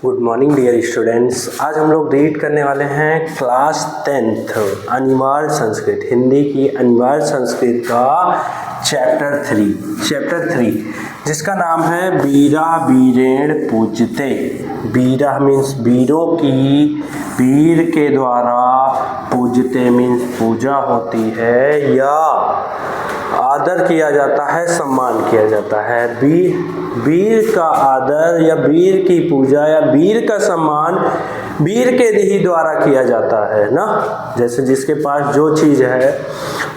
Good morning dear students. आज हम लोग रीड करने वाले हैं क्लास 10th अनिवार्य संस्कृत, हिंदी की अनिवार्य संस्कृत का चैप्टर 3 जिसका नाम है बीरा बीरेण पूजते। बीरा मीन्स वीरों की, वीर के द्वारा, पूजते मीन्स पूजा होती है या आदर किया जाता है, सम्मान किया जाता है। वीर का आदर या वीर की पूजा या वीर का सम्मान वीर के ही द्वारा किया जाता है ना। जैसे जिसके पास जो चीज़ है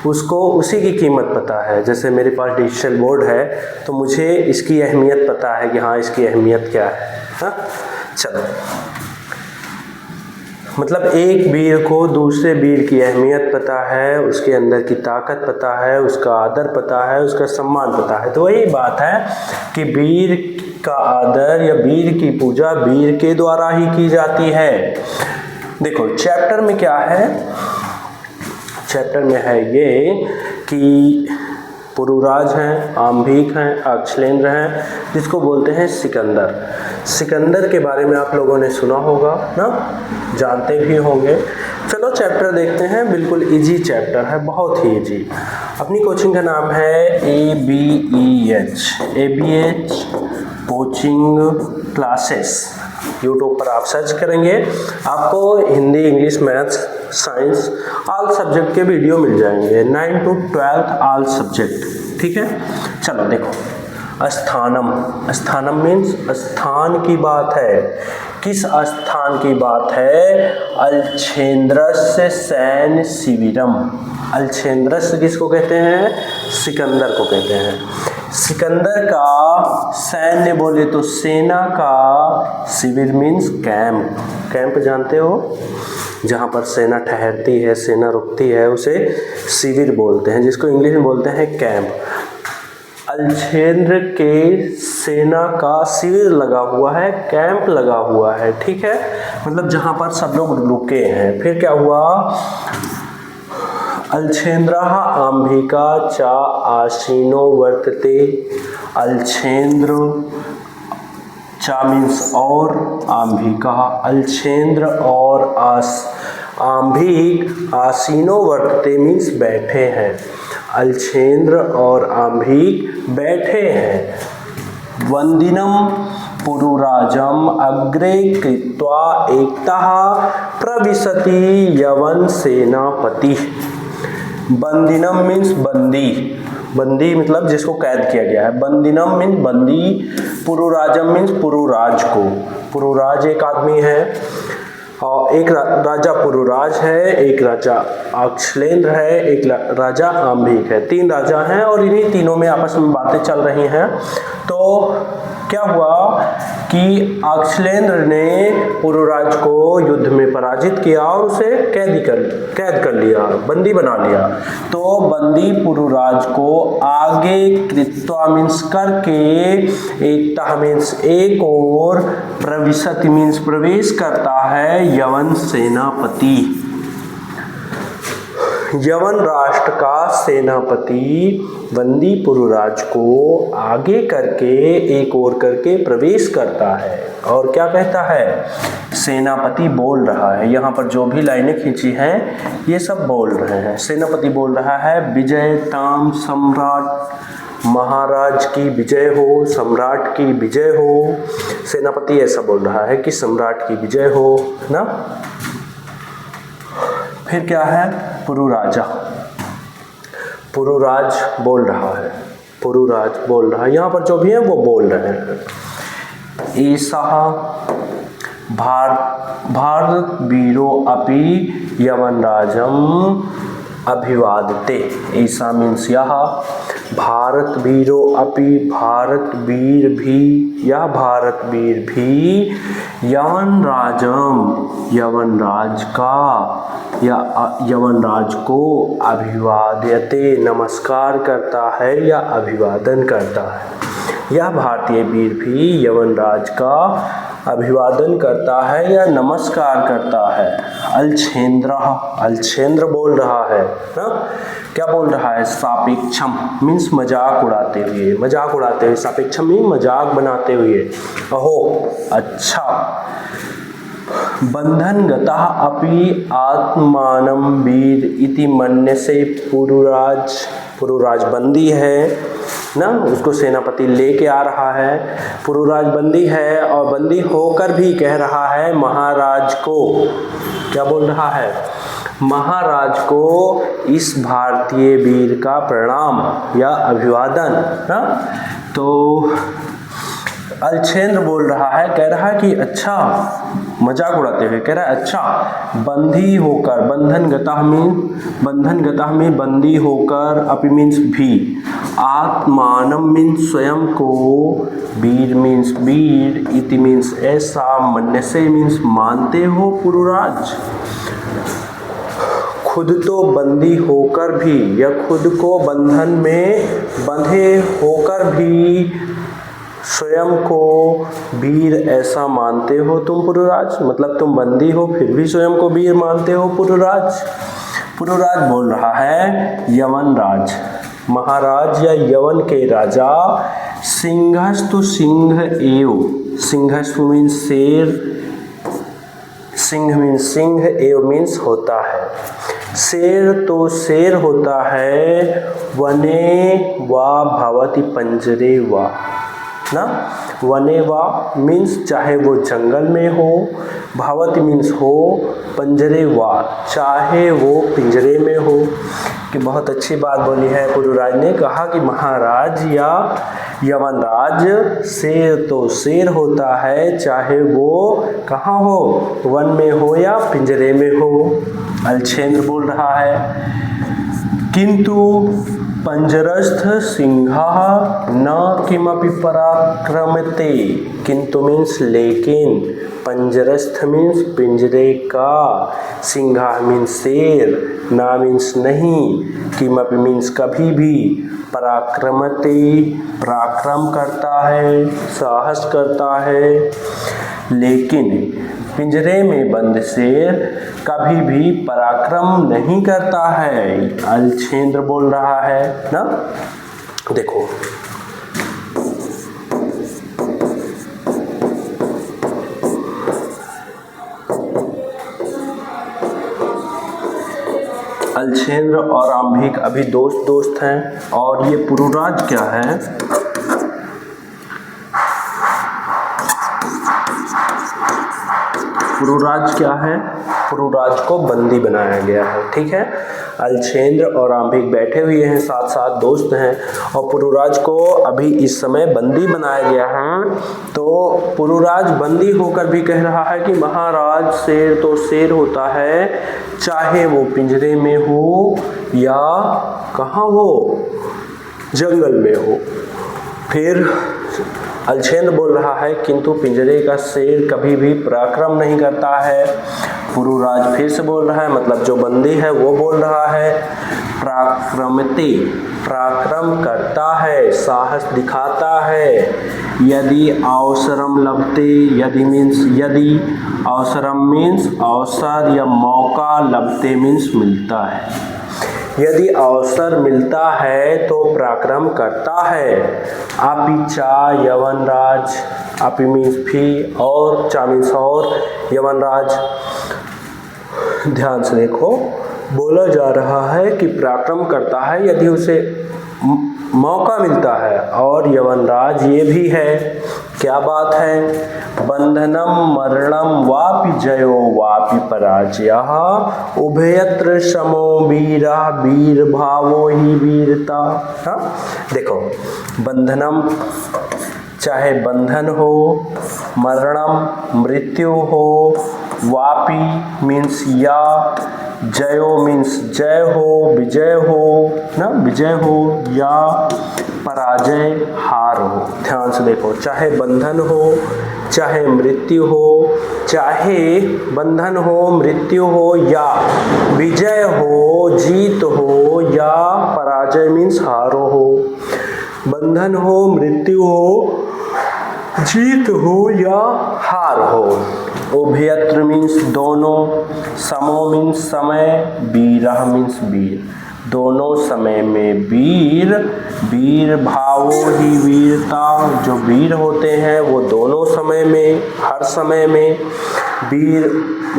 उसको उसी की कीमत पता है। जैसे मेरे पास डिजिटल बोर्ड है तो मुझे इसकी अहमियत पता है कि हाँ इसकी अहमियत क्या है। हाँ चलो, मतलब एक वीर को दूसरे वीर की अहमियत पता है, उसके अंदर की ताकत पता है, उसका आदर पता है, उसका सम्मान पता है। तो वही बात है कि वीर का आदर या वीर की पूजा वीर के द्वारा ही की जाती है। देखो चैप्टर में क्या है, चैप्टर में है ये कि पुरुराज हैं, आम्भीक हैं, अक्षलेंद्र हैं, जिसको बोलते हैं सिकंदर। सिकंदर के बारे में आप लोगों ने सुना होगा ना, जानते भी होंगे। चलो चैप्टर देखते हैं, बिल्कुल इजी चैप्टर है, बहुत ही इजी। अपनी कोचिंग का नाम है ABH कोचिंग क्लासेस। यूट्यूब पर आप सर्च करेंगे, आपको Hindi, English, maths, science all subject के वीडियो मिल जाएंगे, 9 to 12 ऑल सब्जेक्ट। ठीक है, चलो देखो स्थानम। स्थानम मीन्स स्थान की बात है। किस स्थान की बात है? अलछेंद्रस्य सैन्य शिविरम। अलछेंद्रस्य किसको कहते हैं? सिकंदर को कहते हैं। सिकंदर का सैन्य बोले तो सेना का, शिविर मीन्स कैंप। कैंप जानते हो, जहाँ पर सेना ठहरती है, सेना रुकती है, उसे शिविर बोलते हैं, जिसको इंग्लिश में बोलते हैं कैंप। अलछेंद्र के सेना का शिविर लगा हुआ है, कैंप लगा हुआ है। ठीक है, मतलब जहाँ पर सब लोग रुके हैं। फिर क्या हुआ? अलछेंद्रः आम्भिका च आसीनो वर्तते। अलछेंद्र चा मीन्स और, आम्भिका अलछेंद्र और आम्भिक आसीनो वर्तते मीन्स बैठे हैं। अलछेंद्र और आम्भिक बैठे हैं। वंदिनम पुरुराजम अग्रे कृत्वा एकतः प्रविशति यवन सेनापति। बंदिनम मीन्स बंदी, बंदी मतलब जिसको कैद किया गया है। बंदिनम मीन्स बंदी, पुरुराजम मीन्स पुरुराज को। पुरुराज एक आदमी है और एक राजा पुरुराज है, एक राजा अक्षलेंद्र है, एक राजा आम्भिक है। 3 राजा हैं और इन्हीं तीनों में आपस में बातें चल रही हैं। तो क्या हुआ कि अक्षलेंद्र ने पुरुराज को युद्ध में पराजित किया और उसे कैद कर लिया, बंदी बना लिया। तो बंदी पुरुराज को आगे कृत्वा मीन्स करके, एकता मीन्स एक और, प्रविशति मीन्स प्रवेश करता है यवन सेनापति। यवन राष्ट्र का सेनापति बंदी पुरुराज को आगे करके, एक और करके प्रवेश करता है और क्या कहता है? सेनापति बोल रहा है। यहाँ पर जो भी लाइनें खींची हैं ये सब बोल रहे हैं। सेनापति बोल रहा है विजयताम सम्राट, महाराज की विजय हो, सम्राट की विजय हो। सेनापति ऐसा बोल रहा है कि सम्राट की विजय हो ना। फिर क्या है? पुरुराजा, पुरुराज बोल रहा है, पुरुराज बोल रहा है। यहाँ पर जो भी है वो बोल रहे हैं। ईसा भारत वीरो अपि यवन राजम अभिवादते। ईसा मीन्स यह, भारत वीरो अपि भारत वीर भी, यह भारत वीर भी, यवन राजम यवन राज का या यवन राज को अभिवाद्यते नमस्कार करता है या अभिवादन करता है। यह भारतीय वीर भी यवन राज का अभिवादन करता है या नमस्कार करता है। अलछेंद्र बोल रहा है ना, क्या बोल रहा है, सापेक्षम मीन्स मजाक उड़ाते हुए, सापेक्षम मीन्स मजाक बनाते हुए। अहो अच्छा। बंधनगतः अपि आत्मानं वीर इति मन्यसे। पुरुराज बंदी है ना, उसको सेनापति लेके आ रहा है। पुरुराज बंदी है और बंदी होकर भी कह रहा है महाराज को, क्या बोल रहा है, महाराज को इस भारतीय वीर का प्रणाम या अभिवादन ना। तो अलछेंद्र बोल रहा है, कह रहा है कि अच्छा, मजाक उड़ाते हुए कह रहा है अच्छा, बंदी होकर, बंधनगतः में बंदी होकर, अपि मीन्स भी, आत्मानम मीन्स स्वयं को, वीर मीन्स वीर, इति मीन्स ऐसा, मन्यसे मीन्स मानते हो पुरुराज। खुद तो बंदी होकर भी या खुद को बंधन में बंधे होकर भी स्वयं को वीर ऐसा मानते हो तुम पुरुराज, मतलब तुम बंदी हो फिर भी स्वयं को वीर मानते हो पुरुराज। पुरुराज बोल रहा है यवन राज, महाराज या यवन के राजा, सिंहस्तु सिंह एव, सिंहस्तु मीन्स शेर, सिंह मीन्स सिंह, एव मीन्स होता है, शेर तो शेर होता है, वने वा भवति पंजरे वा ना, वने वा मीन्स चाहे वो जंगल में हो, भवति मीन्स हो, पंजरे वा चाहे वो पिंजरे में हो। कि बहुत अच्छी बात बोली है पुरुराज ने, कहा कि महाराज या यवनराज शेर तो शेर होता है, चाहे वो कहाँ हो, वन में हो या पिंजरे में हो। अलछेंद्र बोल रहा है किंतु पंजरस्थ सिंहः न किमपि पराक्रमते। किंतु मीन्स लेकिन, पंजरस्थ मीन्स पिंजरे का, सिंह मीन्स शेर, ना मीन्स नहीं, किमपि मीन्स कभी भी, पराक्रमते पराक्रम करता है, साहस करता है, लेकिन पिंजरे में बंद शेर कभी भी पराक्रम नहीं करता है। अलछेंद्र बोल रहा है ना। देखो अलछेंद्र और आम्भिक अभी दोस्त हैं, और ये पुरुराज क्या है, पुरुराज क्या है, पुरुराज को बंदी बनाया गया है। ठीक है, अलछेंद्र और आम्भिक बैठे हुए हैं, साथ साथ दोस्त हैं, और पुरुराज को अभी इस समय बंदी बनाया गया है। तो पुरुराज बंदी होकर भी कह रहा है कि महाराज शेर तो शेर होता है, चाहे वो पिंजरे में हो या कहाँ हो, जंगल में हो। फिर अलछेंद्र बोल रहा है किंतु पिंजरे का शेर कभी भी पराक्रम नहीं करता है। पुरुराज फिर से बोल रहा है, मतलब जो बंदी है वो बोल रहा है पराक्रमते पराक्रम करता है, साहस दिखाता है, यदि अवसरम लभते, यदि मीन्स यदि, अवसरम मीन्स अवसर या मौका, लभते मीन्स मिलता है, यदि अवसर मिलता है तो पराक्रम करता है। अपि चा यवनराज, अपि मीन्स भी, और चा मीन्स और, यवनराज। ध्यान से देखो, बोला जा रहा है कि पराक्रम करता है यदि उसे मौका मिलता है, और यवनराज ये भी है, क्या बात है, बंधनम मरणम वापि जयो वापि पराजयः, उभयत्र समो वीरा वीर भावो ही वीरता। हाँ देखो, बंधनम चाहे बंधन हो, मरणम मृत्यु हो, वापि मीन्स या, जयो मीन्स जय हो, विजय हो ना, विजय हो, या पराजय हार हो। ध्यान से देखो, चाहे बंधन हो, चाहे मृत्यु हो, चाहे बंधन हो, मृत्यु हो, या विजय हो, जीत हो, या पराजय मीन्स हार हो, बंधन हो, मृत्यु हो, जीत हो या हार हो। उभयत्र मीन्स दोनों, समो मीन्स समय, वीरः मीन्स वीर, दोनों समय में वीर। वीर भावो ही वीरता, जो वीर होते हैं वो दोनों समय में, हर समय में वीर,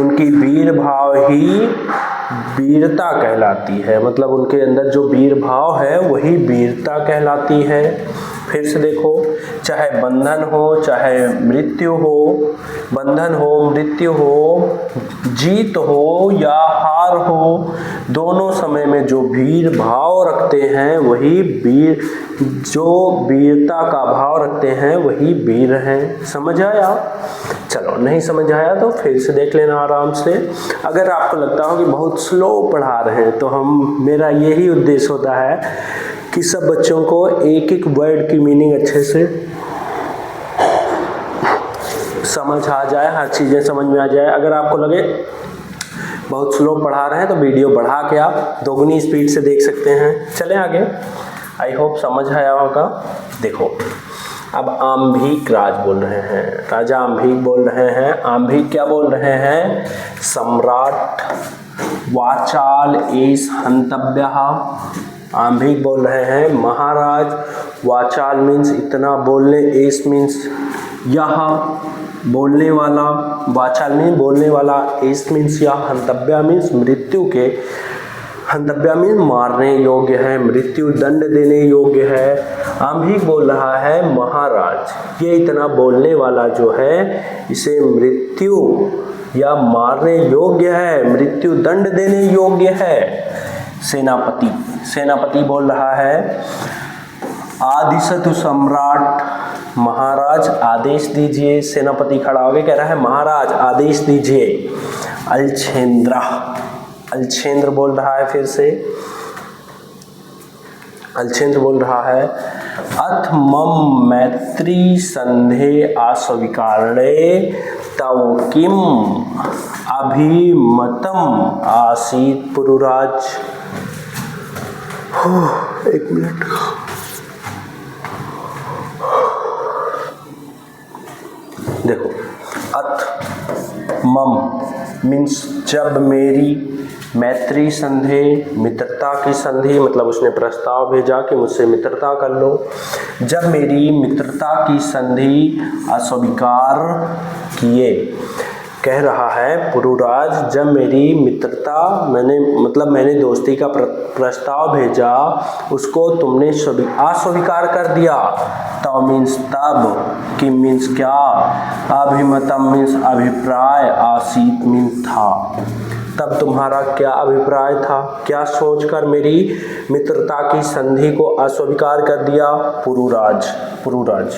उनकी वीर भाव ही वीरता कहलाती है। मतलब उनके अंदर जो वीर भाव है वही वीरता कहलाती है। फिर से देखो, चाहे बंधन हो चाहे मृत्यु हो, बंधन हो मृत्यु हो, जीत हो या हार हो, दोनों समय में जो वीर भाव रखते हैं वही वीर, जो वीरता का भाव रखते हैं वही वीर हैं। समझ आया? चलो, नहीं समझ आया तो फिर से देख लेना आराम से। अगर आपको लगता हो कि बहुत स्लो पढ़ा रहे हैं तो मेरा यही उद्देश्य होता है कि सब बच्चों को एक एक वर्ड की मीनिंग अच्छे से समझ आ जाए, हर चीज़ें समझ में आ जाए। अगर आपको लगे बहुत स्लो पढ़ा रहे हैं तो वीडियो बढ़ा के आप दोगुनी स्पीड से देख सकते हैं। चलें आगे। आई होप समझ आया होगा। देखो, अब आम्भीक राज बोल रहे हैं, राजा आम्भीक बोल रहे हैं। आम्भीक क्या बोल रहे हैं? सम्राट वाचाल एस हंतव्यः। आम्भीक बोल रहे हैं महाराज, वाचाल मीन्स इतना बोलने, एस मीन्स यह बोलने वाला, वाचाल मीन्स बोलने वाला, एस मीन्स यह, हंतव्य मीन्स मृत्यु के, हंतव्य मीन्स मारने योग्य है, मृत्यु दंड देने योग्य है। आम्भीक बोल रहा है महाराज, ये इतना बोलने वाला जो है इसे मृत्यु या मारने योग्य है, मृत्यु दंड देने योग्य है। सेनापति, सेनापति बोल रहा है आदिशतु सम्राट, महाराज आदेश दीजिए। सेनापति खड़ा होकर कह रहा है महाराज आदेश दीजिए। अलछेंद्र, अलछेंद्र बोल रहा है, फिर से अलछेंद्र बोल रहा है अथ मम मैत्री संधे आस्वीकारणे तव किम अभिमतम आसीत पुरुराज। एक मिनट। देखो, अथ मम मीन्स जब मेरी, मैत्री संधे मित्रता की संधि, मतलब उसने प्रस्ताव भेजा कि मुझसे मित्रता कर लो। जब मेरी मित्रता की संधि अस्वीकार किए, कह रहा है पुरुराज जब मेरी मित्रता, मैंने दोस्ती का प्रस्ताव भेजा, उसको तुमने अस्वीकार कर दिया। तब मीन्स तब, कि मीन्स क्या, अभिमतम मीन्स अभिप्राय, आसीत मीन्स था। तब तुम्हारा क्या अभिप्राय था, क्या सोचकर मेरी मित्रता की संधि को अस्वीकार कर दिया? पुरुराज, पुरुराज,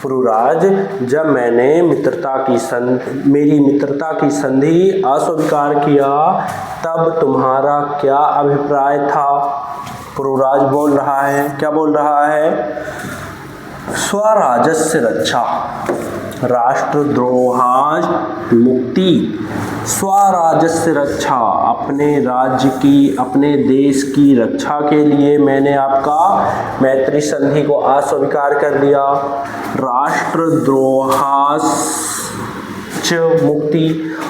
पुरुराज जब मैंने मेरी मित्रता की संधि अस्वीकार किया तब तुम्हारा क्या अभिप्राय था? पुरुराज बोल रहा है, क्या बोल रहा है? स्वराजस्य रक्षा, राष्ट्रद्रोहाज मुक्ति। स्वराजस्य रक्षा, अपने राज्य की, अपने देश की रक्षा के लिए मैंने आपका मैत्री संधि को अस्वीकार कर दिया। राष्ट्रद्रोहास मुक्ति,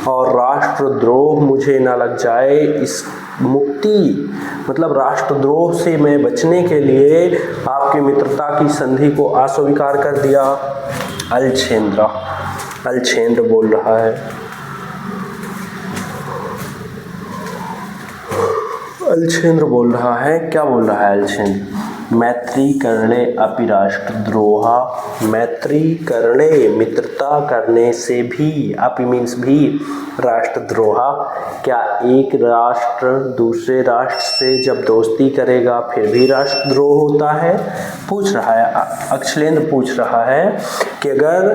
और राष्ट्रद्रोह मुझे ना लग जाए, इस मुक्ति मतलब राष्ट्रद्रोह से मैं बचने के लिए आपकी मित्रता की संधि को अस्वीकार कर दिया। अलछेंद्र, अलछेंद्र बोल रहा है, अलछेंद्र बोल रहा है, क्या बोल रहा है अलछेंद्र? मैत्री करणे अपि राष्ट्रद्रोहा, मैत्री करणे मित्रता करने से भी, अपि मीन्स भी, राष्ट्रद्रोहा, क्या एक राष्ट्र दूसरे राष्ट्र से जब दोस्ती करेगा फिर भी राष्ट्रद्रोह होता है? पूछ रहा है, अक्षलेंद्र पूछ रहा है कि अगर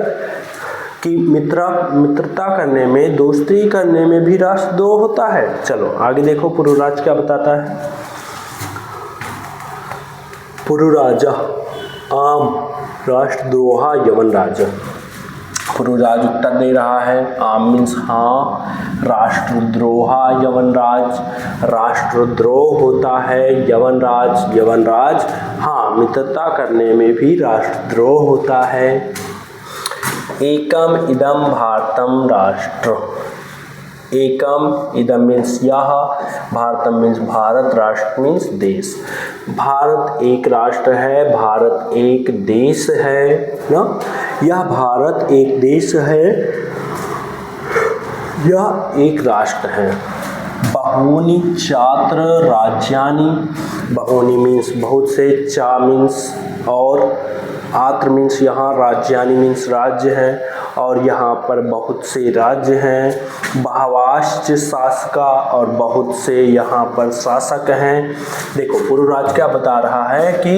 कि मित्रता करने में, दोस्ती करने में भी राष्ट्रद्रोह होता है। चलो आगे देखो पुरुराज क्या बताता है। पुरुराजा आम राष्ट्रद्रोहा यवनराज। पुरुराज उत्तर दे रहा है, आम मीन्स हाँ, राष्ट्रद्रोहा यवनराज, राष्ट्रद्रोह होता है यवनराज, यवनराज हाँ, मित्रता करने में भी राष्ट्रद्रोह होता है। एकम इदम भारतम राष्ट्र। एकम इदम मीन्स यह, भारतम मीन्स भारत, राष्ट्र मीन्स देश। भारत एक राष्ट्र है, भारत एक देश है ना। यह भारत एक देश है, यह एक राष्ट्र है। बहूनि चात्र राज्यानि, बहूनि मीन्स बहुत से, चा मीन्स और, आत्र मीन्स यहाँ, राज्यानि मीन्स राज्य है और यहाँ पर बहुत से राज्य हैं। बहवाश्च शासका, और बहुत से यहाँ पर शासक हैं। देखो पुरुराज क्या बता रहा है कि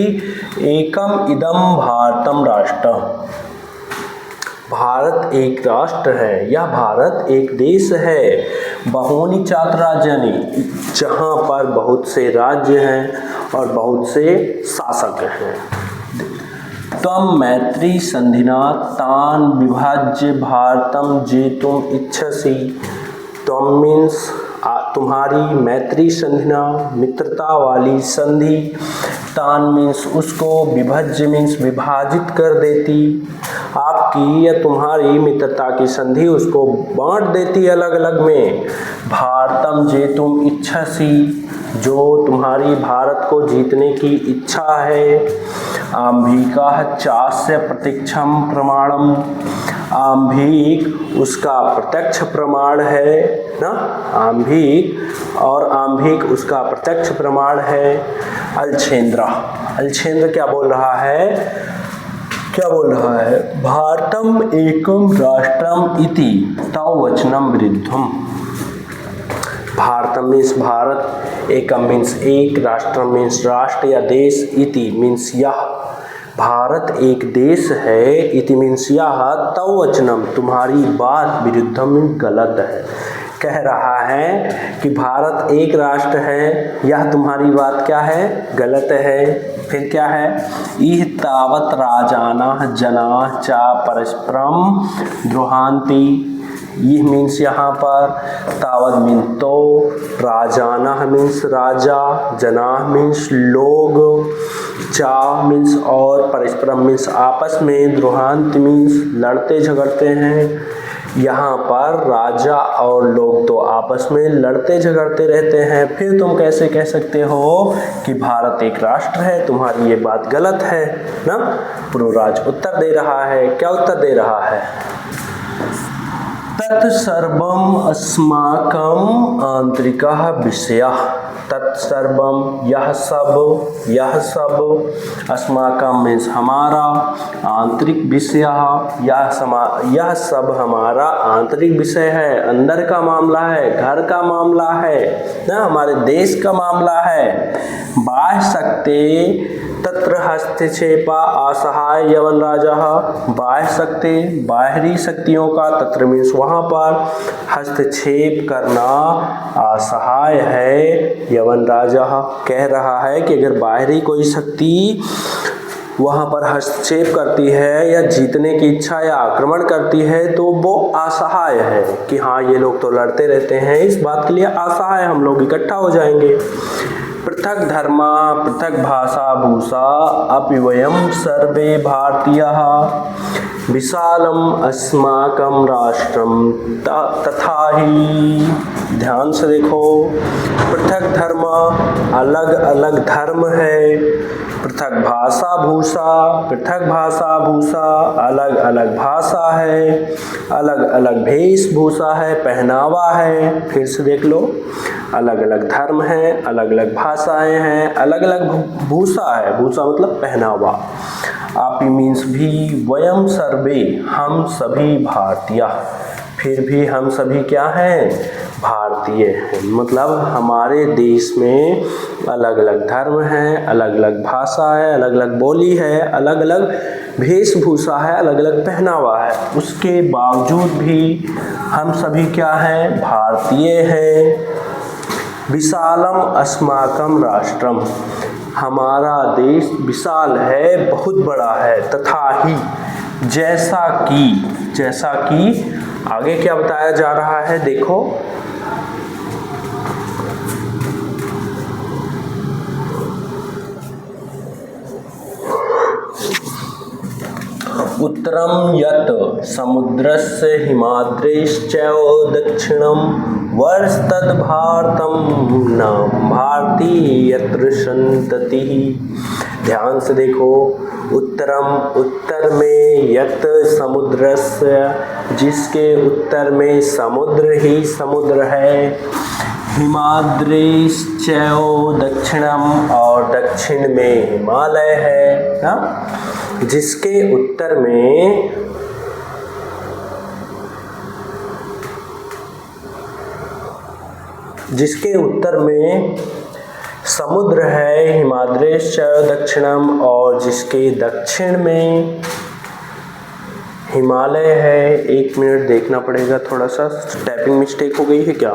एकम इदम भारतम राष्ट्र, भारत एक राष्ट्र है, यह भारत एक देश है। बहूनि चात्र राज्यानि, जहाँ पर बहुत से राज्य हैं और बहुत से शासक हैं। त्वं मैत्री संधिना तान विभाज्य भारतम जेतुम इच्छसि। त्वं मीन्स तुम्हारी, मैत्री संधिना मित्रता वाली संधि, तान मीन्स उसको, विभज्य मीन्स विभाजित कर देती, आपकी या तुम्हारी मित्रता की संधि उसको बांट देती अलग अलग में। भारतम जेतुम इच्छसि, जो तुम्हारी भारत को जीतने की इच्छा है। आंभिका चास्य प्रत्यक्षम प्रमाणम, आंभिक उसका प्रत्यक्ष प्रमाण है ना, आंभिक, और आंभिक उसका प्रत्यक्ष प्रमाण है। अलछेंद्र, अलछेंद्र क्या बोल रहा है, क्या बोल रहा है, भारतम एकम राष्ट्रम इति तव वचनम विरुद्धम। भारतम मीन्स भारत, एकम मीन्स एक, राष्ट्र मीन्स राष्ट्र या देश, इति मीन्स यह, भारत एक देश है, इति मीन्स यह, तव वचनम तुम्हारी बात, विरुद्धम मीन्स गलत है। कह रहा है कि भारत एक राष्ट्र है, यह तुम्हारी बात क्या है, गलत है। फिर क्या है, इह तावत राजानः जनाः च परस्परम द्रोहान्ति। यह मीन्स यहाँ पर, तावत मीन्स तो, राजानः मीन्स राजा, जनाः मीन्स लोग, चा मीन्स और, परस्परम मीन्स आपस में, द्रोहांत मीन्स लड़ते झगड़ते हैं। यहाँ पर राजा और लोग तो आपस में लड़ते झगड़ते रहते हैं, फिर तुम कैसे कह सकते हो कि भारत एक राष्ट्र है, तुम्हारी ये बात गलत है ना। पुरुराज उत्तर दे रहा है, क्या उत्तर दे रहा है, तत्सर्वम अस्माकं आंतरिकः विषयः। तत्सर्वम यह सब, अस्माकं मीन्स हमारा, आंतरिक विषय, यह सब हमारा आंतरिक विषय है, अंदर का मामला है, घर का मामला है ना, हमारे देश का मामला है। बाह्य शक्ति तत्र हस्तक्षेपा असहाय यवन राजा, बाह्य शक्ति, बाहरी शक्तियों का, तत्र मीन्स वहाँ पर, हस्तक्षेप करना असहाय है। यवन राजा कह रहा है कि अगर बाहरी कोई शक्ति वहाँ पर हस्तक्षेप करती है या जीतने की इच्छा या आक्रमण करती है तो वो असहाय है, कि हाँ ये लोग तो लड़ते रहते हैं, इस बात के लिए असहाय हम लोग इकट्ठा हो जाएंगे। पृथक धर्मा पृथक भाषा भूषा अपि वयं सर्वे भारतीयाः विशालम अस्माकं राष्ट्रम तथा ही। ध्यान से देखो, पृथक धर्म, अलग अलग धर्म है, पृथक भाषा भूषा, पृथक भाषा भूषा, अलग अलग भाषा है, अलग अलग वेशभूषा है, पहनावा है। फिर से देख लो, अलग अलग धर्म है, अलग अलग भाषाएं हैं, अलग अलग भूषा है, भूषा मतलब पहनावा। आपी मीन्स भी, वयम सर्वे हम सभी भारतीय, फिर भी हम सभी क्या हैं, भारतीय हैं। मतलब हमारे देश में अलग अलग धर्म हैं, अलग अलग भाषा है, अलग अलग बोली है, अलग अलग वेशभूषा है, अलग अलग पहनावा है, उसके बावजूद भी हम सभी क्या हैं, भारतीय हैं। विशालम अस्माकम राष्ट्रम, हमारा देश विशाल है, बहुत बड़ा है। तथा ही, जैसा कि आगे क्या बताया जा रहा है, देखो, उत्तरम यत् समुद्रस्य हिमाद्रेश्चैव दक्षिणं वर्षतद् भारतं न भारती यत्र संततिः। ध्यान से देखो, उत्तरम उत्तर में, यत् समुद्रस्य जिसके उत्तर में समुद्र ही समुद्र है, हिमाद्रेश्चैव दक्षिणम और दक्षिण में हिमालय है ना, जिसके उत्तर में समुद्र है, हिमाद्रेश्चैव दक्षिणम, और जिसके दक्षिण में हिमालय है। एक मिनट देखना पड़ेगा, थोड़ा सा टाइपिंग मिस्टेक हो गई है क्या?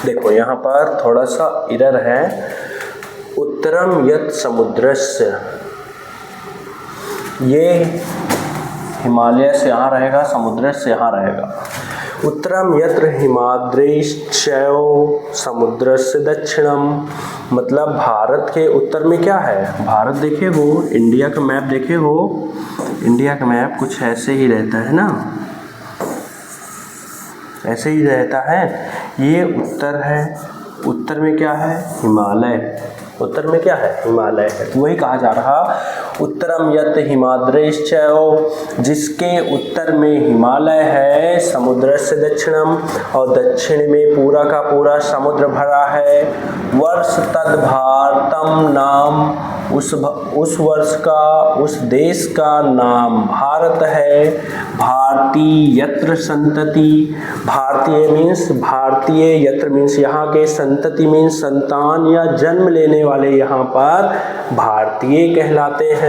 देखो यहाँ पर थोड़ा सा एरर है। उत्तरम यत् समुद्रस्य, ये हिमालय से यहाँ रहेगा, समुद्र से यहाँ रहेगा। उत्तरम यत्र हिमाद्रेश्चैव समुद्रस्य दक्षिणम, मतलब भारत के उत्तर में क्या है? भारत देखे हो, इंडिया का मैप देखे हो, इंडिया का मैप कुछ ऐसे ही रहता है ना, ऐसे ही रहता है। ये उत्तर है, उत्तर में क्या है? हिमालय। उत्तर में क्या है? हिमालय है। तो वही कहा जा रहा, उत्तरम यत् हिमाद्रेश्चैव, जिसके उत्तर में हिमालय है, समुद्र से दक्षिणम, और दक्षिण में पूरा का पूरा समुद्र भरा है। वर्ष तद भारतम नाम, उस वर्ष का, उस देश का नाम भारत है। भारतीय यत्र संतति, भारतीय मीन्स भारतीय, यत्र मीन्स यहाँ के, संतति मीन्स संतान या जन्म लेने वाले यहाँ पर भारतीय कहलाते हैं।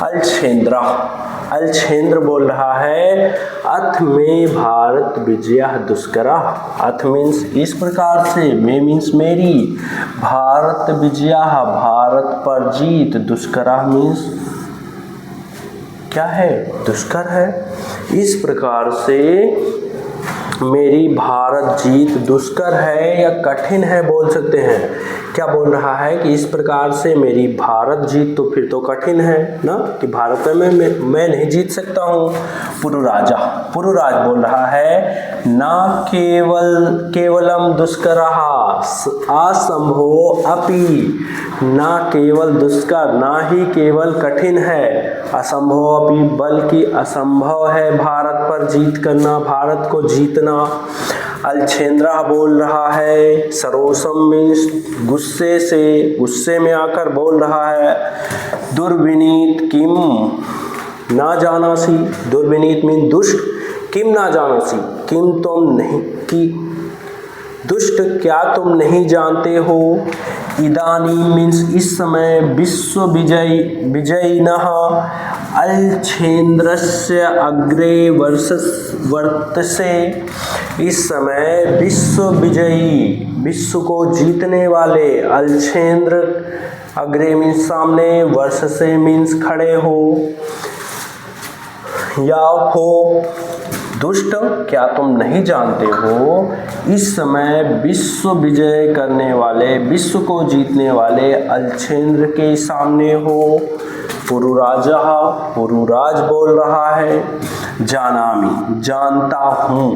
अलछेंद्र, अलछेंद्र बोल रहा है, अथ में भारत विजय दुष्करा। अथ मीन्स इस प्रकार से, में मीन्स मेरी, भारत विजय भारत पर जीत, दुष्करा मीन्स क्या है? दुष्कर है। इस प्रकार से मेरी भारत जीत दुष्कर है या कठिन है बोल सकते हैं। क्या बोल रहा है कि इस प्रकार से मेरी भारत जीत, तो फिर तो कठिन है ना, कि भारत में मैं नहीं जीत सकता हूँ। पुरुराजा, पुरुराज बोल रहा है, ना केवलम दुष्करः असंभवो अपि, ना केवल दुष्कर, ना ही केवल कठिन है, असंभव अपि, बल्कि असंभव है भारत पर जीत करना, भारत को जीतना। अलछेंद्र बोल रहा है, सरोसम मीन्स गुस्से से, गुस्से में आकर बोल रहा है, दुर्विनीत किम ना जानासी, दुर्विनीत मीन दुष्ट, किम ना जानासी, किम तुम नहीं, कि दुष्ट क्या तुम नहीं जानते हो। इदानी मीन्स इस समय, विश्व विजयिनः अलछेंद्रस्य अग्रे वर्तसे, इस समय विश्व विजयी, विश्व को जीतने वाले, अलछेंद्र अग्रे मीन्स सामने, वर्ष से मीन्स खड़े हो या हो। दुष्ट क्या तुम नहीं जानते हो, इस समय विश्व विजय करने वाले, विश्व को जीतने वाले अलछेंद्र के सामने हो। पुरुराजा, पुरुराज बोल रहा है, जानामि जानता हूँ,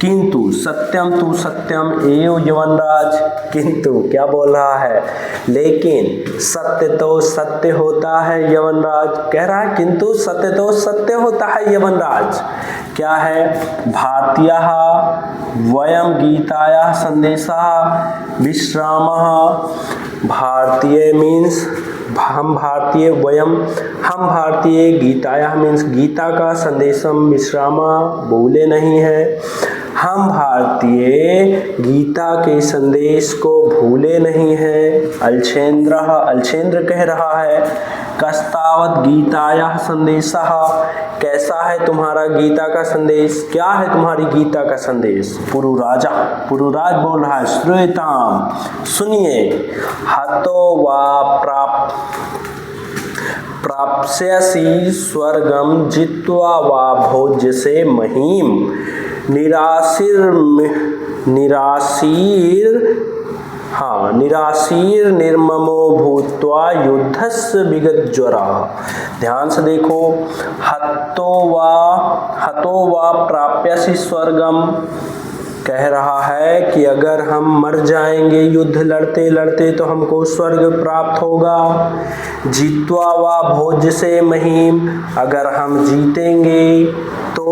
किंतु सत्यम तु सत्यम एव यवनराज, किंतु क्या बोल रहा है, लेकिन सत्य तो सत्य होता है यवनराज। कह रहा है किंतु सत्य तो सत्य होता है यवनराज। क्या है? भारतीयः वयं गीतायाः संदेशः विश्रामः, भारतीय मीन्स हम भारतीय, वयम हम भारतीय, गीतायाः मीन्स गीता का, संदेशम विश्रामा भूले नहीं है, हम भारतीय गीता के संदेश को भूले नहीं हैं। अलछेंद्र, अलछेंद्र कह रहा है, कस्तावत गीतायाः संदेशः, कैसा है तुम्हारा गीता का संदेश, क्या है तुम्हारी गीता का संदेश। पुरुराजा, पुरुराज बोल रहा है, श्रूयताम सुनिए, हतो वा प्राप्स्यसि स्वर्गम जित्वा वा भोज्यसे महीम, निराशीर निर्ममो भूत्वा युद्धस्य विगतज्वरः। ध्यान से देखो, हतो वा प्राप्यसि स्वर्गम, कह रहा है कि अगर हम मर जाएंगे युद्ध लड़ते लड़ते तो हमको स्वर्ग प्राप्त होगा। जीत्वा वा भोज्यसे महीम, अगर हम जीतेंगे तो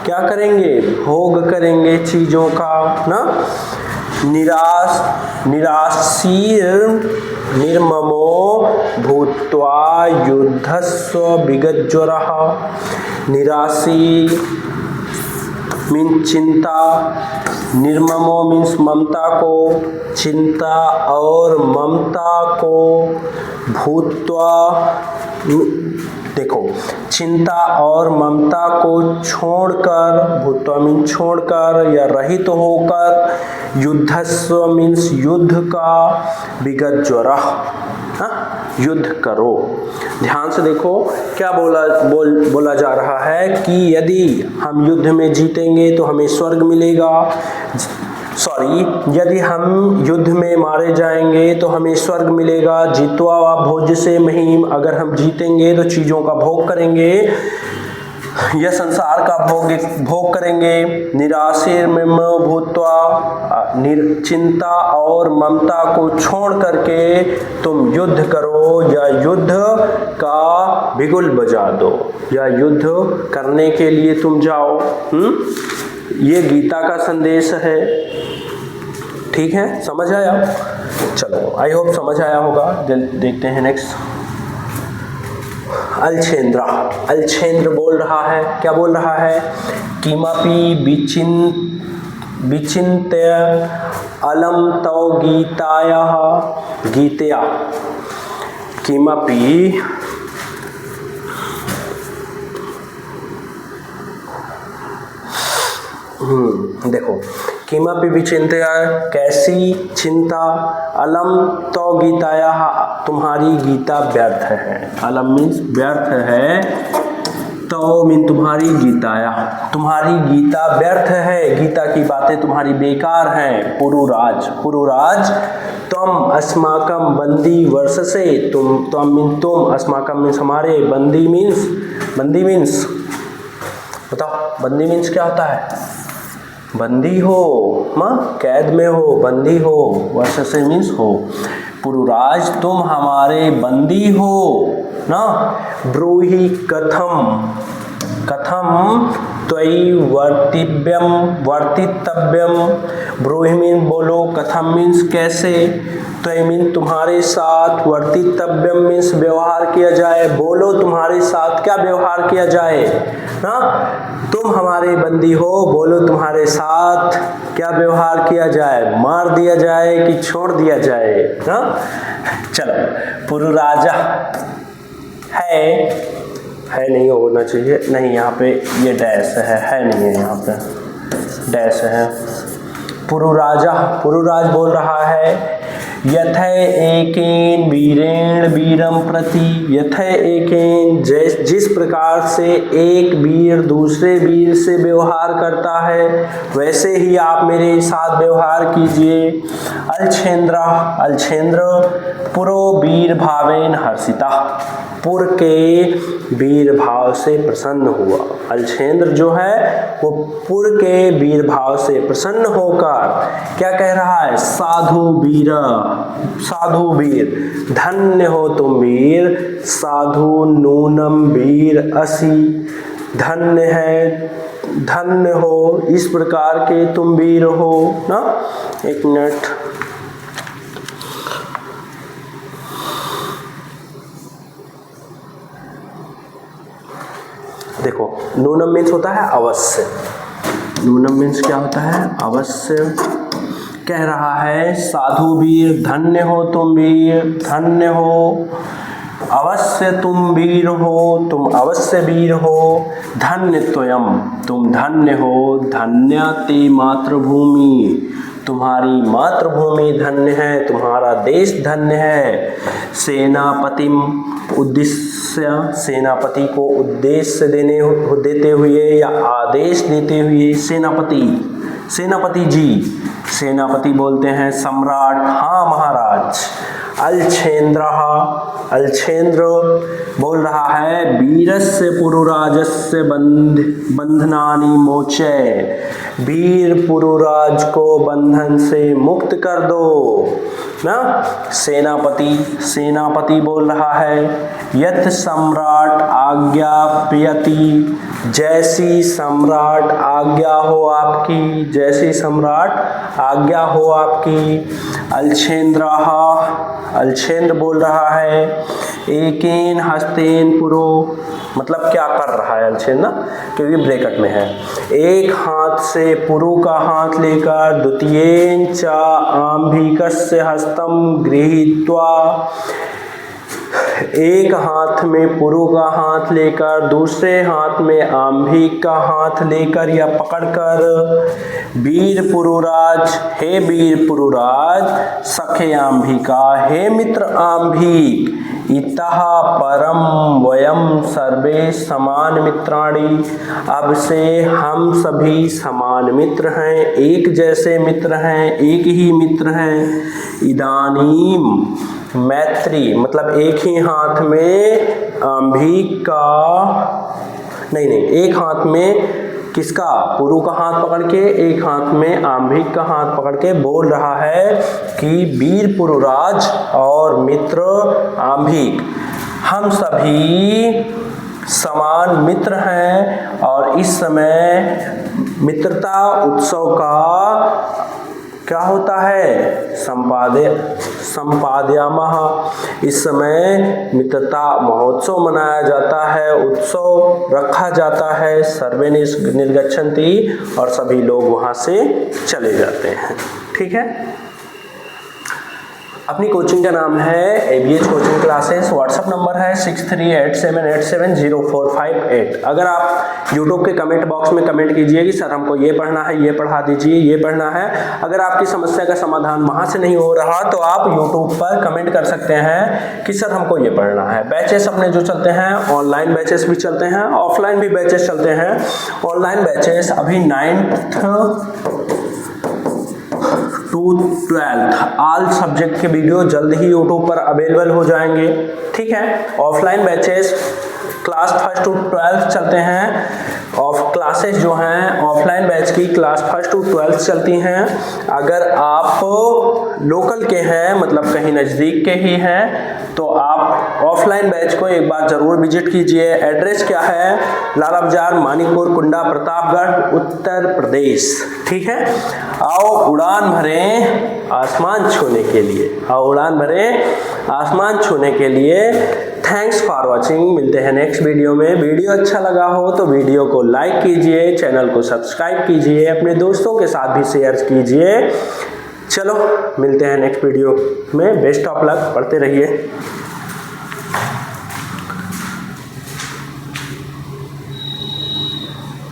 क्या करेंगे, भोग करेंगे चीजों का ना। निराशीर निर्ममो भूत्वा युद्धस्व विगतज्वरः। निराशी मीन्स चिंता, निर्ममो मीन्स ममता को, चिंता और ममता को भूत्वा, देखो चिंता और ममता को छोड़कर, भूत्वा मीन्स छोड़कर या रहित तो होकर, युद्धस्व मीन्स युद्ध का, विगतज्वरः युद्ध करो। ध्यान से देखो क्या बोला जा रहा है कि यदि हम युद्ध में जीतेंगे तो हमें स्वर्ग मिलेगा। यदि हम युद्ध में मारे जाएंगे तो हमें स्वर्ग मिलेगा। जीत्वा वा भोज्यसे महीम, अगर हम जीतेंगे तो चीजों का भोग करेंगे या संसार का भोग करेंगे। निराशीर निर्ममो भूत्वा, चिंता और ममता को छोड़ करके तुम युद्ध करो या युद्ध का बिगुल बजा दो या युद्ध करने के लिए तुम जाओ। ये गीता का संदेश है। ठीक है, समझ आया? चलो, आई होप समझ आया होगा। देखते हैं नेक्स्ट। अलछेंद्र बोल रहा है, क्या बोल रहा है? किमपि विचिन्त्य अलम तव गीतया किमपि, देखो किमपि विचिन्त्य, कैसी चिंता, अलम तो गीताया, तुम्हारी गीता व्यर्थ है। अलम मीन्स व्यर्थ है, तो मीन तुम्हारी गीताया, तुम्हारी गीता व्यर्थ है, गीता की बातें तुम्हारी बेकार हैं। पुरुराज तुम अस्माकम बंदी वर्षसे, तुम अस्माकम मीन्स हमारे, बंदी मीन्स बताओ बंदी मीन्स क्या होता है? बंदी हो, कैद में हो, बंदी हो, वर्षसे मीन्स हो। पुरुराज तुम हमारे बंदी हो ना। ब्रूहि कथम त्वयि वर्तितव्यम, ब्रूहि मीन बोलो, कथम मीन्स कैसे, त्वयि मीन तुम्हारे साथ, वर्तितव्यम मीन्स व्यवहार किया जाए, बोलो तुम्हारे साथ क्या व्यवहार किया जाए ना। तुम हमारे बंदी हो, बोलो तुम्हारे साथ क्या व्यवहार किया जाए, मार दिया जाए कि छोड़ दिया जाए ना। चलो, पुरुराजा है नहीं होना चाहिए, नहीं यहाँ पे ये डैश है नहीं है, यहाँ पे डैश है। पुरुराज बोल रहा है, यथै एकेन वीरेण वीरम प्रति, यथै एकेन, जिस प्रकार से एक वीर दूसरे वीर से व्यवहार करता है वैसे ही आप मेरे साथ व्यवहार कीजिए। अलछेंद्र पुरो वीर भावेन हर्षिता, पुर के वीर भाव से प्रसन्न हुआ। अलछेंद्र जो है वो पुर के वीर भाव से प्रसन्न होकर क्या कह रहा है? साधु वीर, धन्य हो तुम वीर, साधु नूनम वीर असि, धन्य हो, इस प्रकार के तुम वीर हो ना। एक मिनट, देखो नूनम मीन्स होता है अवश्य, नूनम मीन्स क्या होता है? अवश्य। कह रहा है साधु वीर, धन्य हो तुम वीर, धन्य हो, अवश्य तुम वीर हो, तुम अवश्य वीर हो। धन्य त्वयम, तुम धन्य हो, धन्य ते मातृभूमि, तुम्हारी मातृभूमि धन्य है, तुम्हारा देश धन्य है। सेनापतिम उद्देश्य सेनापति को उद्देश्य देते हुए या आदेश देते हुए सेनापति जी, सेनापति बोलते हैं सम्राट, हाँ महाराज। अलछेंद्र बोल रहा है वीरस्य पुरुराजस्य बंधनानि मोचय, वीर पुरुराज को बंधन से मुक्त कर दो ना। सेनापति बोल रहा है यथ सम्राट आज्ञाप्यति, जैसी सम्राट आज्ञा हो आपकी, जैसी सम्राट आज्ञा हो आपकी। अलछेंद्र बोल रहा है एकेन हस्तेन पुरो, मतलब क्या कर रहा है अलछेंद्र ना, क्योंकि ब्रैकेट में है। एक हाथ से पुरु का हाथ लेकर द्वितीयेन च आंभिकस्य हस्तम गृहीत्वा, एक हाथ में पुरु का हाथ लेकर दूसरे हाथ में आंभिक का हाथ लेकर या पकड़कर, वीर पुरुराज, हे वीर पुरुराज, सखे आंभिका, हे मित्र आंभिक, इतः परम वयम सर्वे समान मित्राणि, अब से हम सभी समान मित्र हैं, एक जैसे मित्र हैं, एक ही मित्र हैं। इदानीम मैत्री, मतलब एक ही हाथ में आंभिक का, नहीं एक हाथ में किसका, पुरु का हाथ पकड़ के, एक हाथ में आंभिक का हाथ पकड़ के बोल रहा है कि वीर पुरुराज और मित्र आंभिक, हम सभी समान मित्र हैं और इस समय मित्रता उत्सव का क्या होता है, संपादयामः, इस समय मित्रता महोत्सव मनाया जाता है, उत्सव रखा जाता है। सर्वे निर्गच्छन्ति, और सभी लोग वहां से चले जाते हैं। ठीक है, अपनी कोचिंग का नाम है ABH coaching classes. WhatsApp number है 6387870458। अगर आप यूट्यूब के कमेंट बॉक्स में कमेंट कीजिए कि सर हमको ये पढ़ना है, ये पढ़ा दीजिए, ये पढ़ना है। अगर आपकी समस्या का समाधान वहाँ से नहीं हो रहा तो आप यूट्यूब पर कमेंट कर सकते हैं कि सर हमको ये पढ़ना है। बैचेस अपने जो चलते हैं, ऑनलाइन बैचेस भी चलते हैं, ऑफलाइन भी बैचेस चलते हैं। ऑनलाइन बैचेस अभी 9th to 12th all subject के वीडियो जल्द ही यूट्यूब पर अवेलेबल हो जाएंगे। ठीक है, offline batches class 1st to 12th चलते हैं। क्लासेस जो हैं ऑफलाइन बैच की क्लास 1st to 12th चलती हैं। अगर आप लोकल के हैं, मतलब कहीं नज़दीक के ही हैं, तो आप ऑफलाइन बैच को एक बार ज़रूर विजिट कीजिए। एड्रेस क्या है, लाला बाजार, मानिकपुर, कुंडा, प्रतापगढ़, उत्तर प्रदेश। ठीक है, आओ उड़ान भरें आसमान छूने के लिए, आओ उड़ान भरें आसमान छूने के लिए। थैंक्स फॉर वॉचिंग, मिलते हैं नेक्स्ट वीडियो में। वीडियो अच्छा लगा हो तो वीडियो को लाइक कीजिए, चैनल को सब्सक्राइब कीजिए, अपने दोस्तों के साथ भी शेयर कीजिए। चलो मिलते हैं नेक्स्ट वीडियो में। बेस्ट ऑफ लक, पढ़ते रहिए।